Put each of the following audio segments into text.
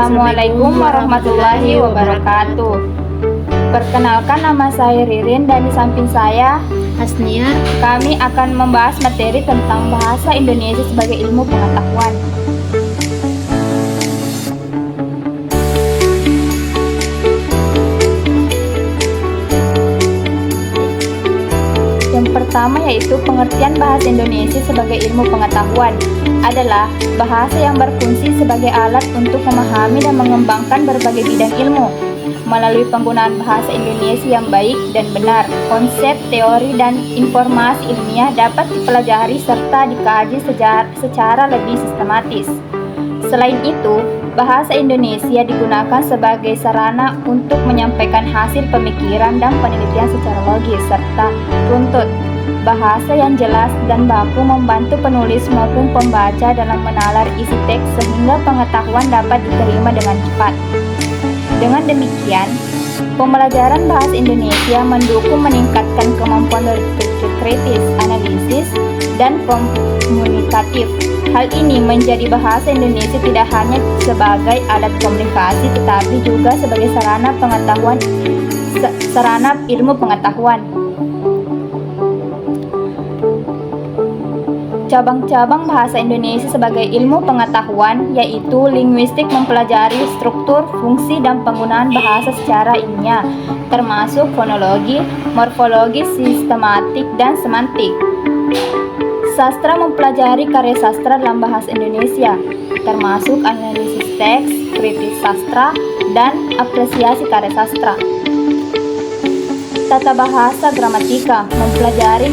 Assalamualaikum warahmatullahi wabarakatuh. Perkenalkan, nama saya Ririn dan di samping saya Hasnia. Kami akan membahas materi tentang bahasa Indonesia sebagai ilmu pengetahuan. Yang pertama yaitu pengertian bahasa Indonesia sebagai ilmu pengetahuan adalah bahasa yang berfungsi sebagai alat untuk memahami dan mengembangkan berbagai bidang ilmu. Melalui penggunaan bahasa Indonesia yang baik dan benar, konsep, teori, dan informasi ilmiah dapat dipelajari serta dikaji secara lebih sistematis. Selain itu, bahasa Indonesia digunakan sebagai sarana untuk menyampaikan hasil pemikiran dan penelitian secara logis serta runtut. Bahasa yang jelas dan baku membantu penulis maupun pembaca dalam menalar isi teks sehingga pengetahuan dapat diterima dengan cepat. Dengan demikian, pembelajaran bahasa Indonesia mendukung meningkatkan kemampuan berpikir kritis, analisis, dan komunikatif. Hal ini menjadi bahasa Indonesia tidak hanya sebagai alat komunikasi tetapi juga sebagai sarana ilmu pengetahuan. Cabang-cabang bahasa Indonesia sebagai ilmu pengetahuan yaitu linguistik, mempelajari struktur, fungsi, dan penggunaan bahasa secara ilmiah, termasuk fonologi, morfologi, sistematik, dan semantik. Sastra mempelajari karya sastra dalam bahasa Indonesia, termasuk analisis teks, kritis sastra, dan apresiasi karya sastra. Tata bahasa gramatika mempelajari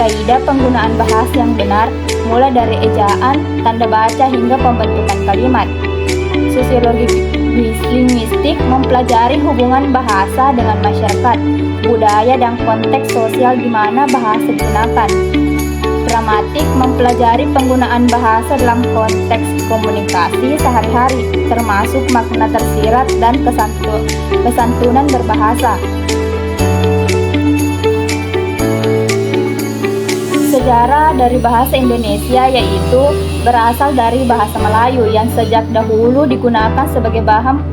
kaidah penggunaan bahasa yang benar, mulai dari ejaan, tanda baca, hingga pembentukan kalimat. Sosiologi linguistik mempelajari hubungan bahasa dengan masyarakat, budaya, dan konteks sosial di mana bahasa digunakan. Gramatik mempelajari penggunaan bahasa dalam konteks komunikasi sehari-hari, termasuk makna tersirat dan kesantunan berbahasa. Sejarah dari bahasa Indonesia yaitu berasal dari bahasa Melayu yang sejak dahulu digunakan sebagai bahan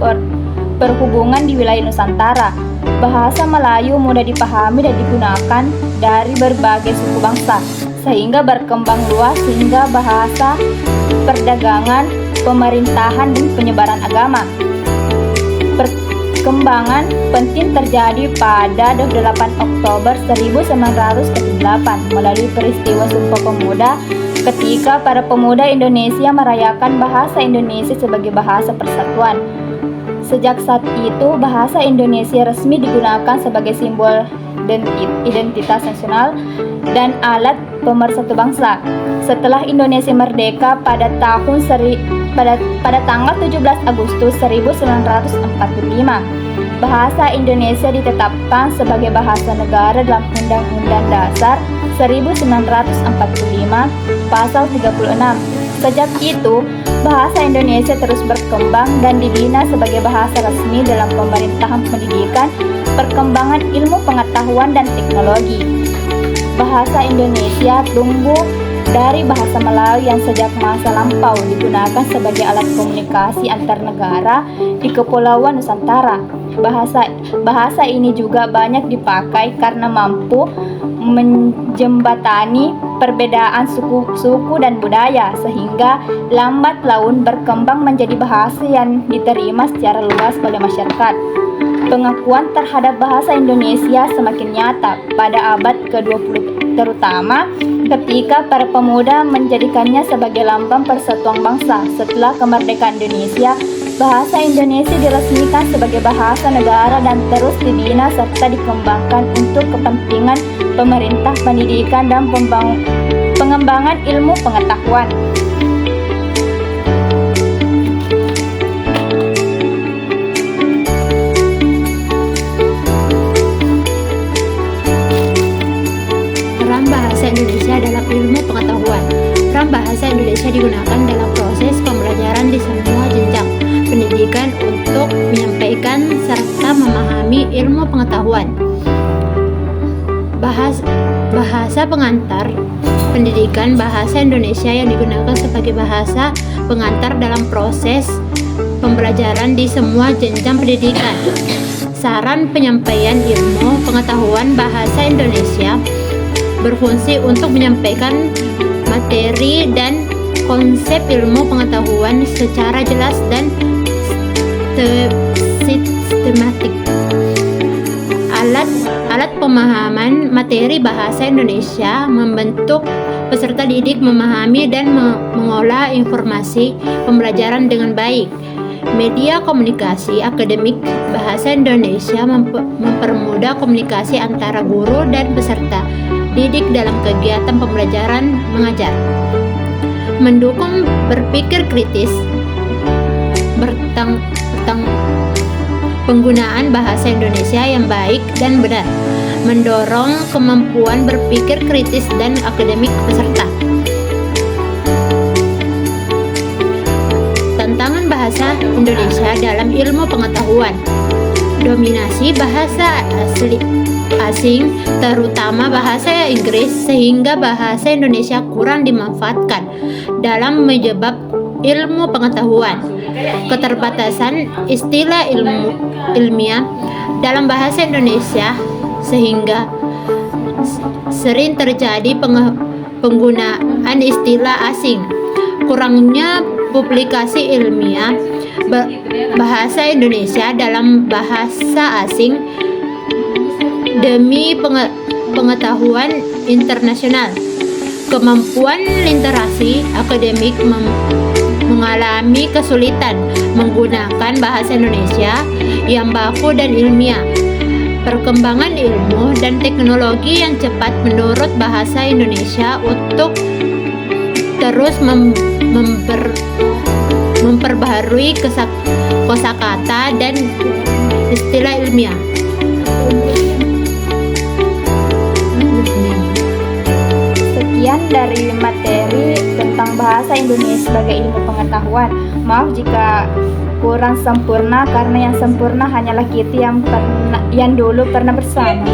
perhubungan di wilayah Nusantara. Bahasa Melayu mudah dipahami dan digunakan dari berbagai suku bangsa, sehingga berkembang luas hingga bahasa perdagangan, pemerintahan, dan penyebaran agama. Perkembangan penting terjadi pada 28 Oktober 1948 melalui peristiwa Sumpah Pemuda ketika para pemuda Indonesia merayakan bahasa Indonesia sebagai bahasa persatuan. Sejak saat itu, bahasa Indonesia resmi digunakan sebagai simbol identitas nasional dan alat pemersatu bangsa. Setelah Indonesia merdeka pada tanggal 17 Agustus 1945, bahasa Indonesia ditetapkan sebagai bahasa negara dalam Undang-Undang Dasar 1945 Pasal 36. Sejak itu, bahasa Indonesia terus berkembang dan dibina sebagai bahasa resmi dalam pemerintahan, pendidikan, perkembangan ilmu pengetahuan, dan teknologi. Bahasa Indonesia tumbuh dari bahasa Melayu yang sejak masa lampau digunakan sebagai alat komunikasi antar negara di Kepulauan Nusantara. Bahasa ini juga banyak dipakai karena mampu menjembatani perbedaan suku dan budaya, sehingga lambat laun berkembang menjadi bahasa yang diterima secara luas oleh masyarakat. Pengakuan terhadap bahasa Indonesia semakin nyata pada abad ke-20, terutama ketika para pemuda menjadikannya sebagai lambang persatuan bangsa. Setelah kemerdekaan Indonesia, bahasa Indonesia diresmikan sebagai bahasa negara dan terus dibina serta dikembangkan untuk kepentingan pemerintah, pendidikan, dan pengembangan ilmu pengetahuan. Peran bahasa Indonesia dalam ilmu pengetahuan. Peran bahasa Indonesia digunakan dalam proses pembelajaran di semua jenjang pendidikan untuk menyampaikan serta memahami ilmu pengetahuan. Bahasa pengantar pendidikan. Bahasa Indonesia yang digunakan sebagai bahasa pengantar dalam proses pembelajaran di semua jenjang pendidikan. Saran penyampaian ilmu pengetahuan bahasa Indonesia berfungsi untuk menyampaikan materi dan konsep ilmu pengetahuan secara jelas dan sistematik. Alat pemahaman materi bahasa Indonesia membentuk peserta didik memahami dan mengolah informasi pembelajaran dengan baik. Media komunikasi akademik bahasa Indonesia mempermudah komunikasi antara guru dan peserta didik dalam kegiatan pembelajaran mengajar. Mendukung berpikir kritis, penggunaan bahasa Indonesia yang baik dan benar, mendorong kemampuan berpikir kritis dan akademik peserta. Tantangan bahasa Indonesia dalam ilmu pengetahuan. Dominasi bahasa asing, terutama bahasa Inggris, sehingga bahasa Indonesia kurang dimanfaatkan dalam menyebab ilmu pengetahuan. Keterbatasan istilah ilmiah dalam bahasa Indonesia, sehingga sering terjadi penggunaan istilah asing. Kurangnya publikasi ilmiah bahasa Indonesia dalam bahasa asing demi pengetahuan internasional. Kemampuan literasi akademik mengalami kesulitan menggunakan bahasa Indonesia yang baku dan ilmiah. Perkembangan ilmu dan teknologi yang cepat menurut bahasa Indonesia untuk terus memperbaharui kosakata dan istilah ilmiah. Sekian dari materi tentang bahasa Indonesia sebagai ilmu pengetahuan. Maaf jika kurang sempurna, karena yang sempurna hanyalah kita yang dulu pernah bersama.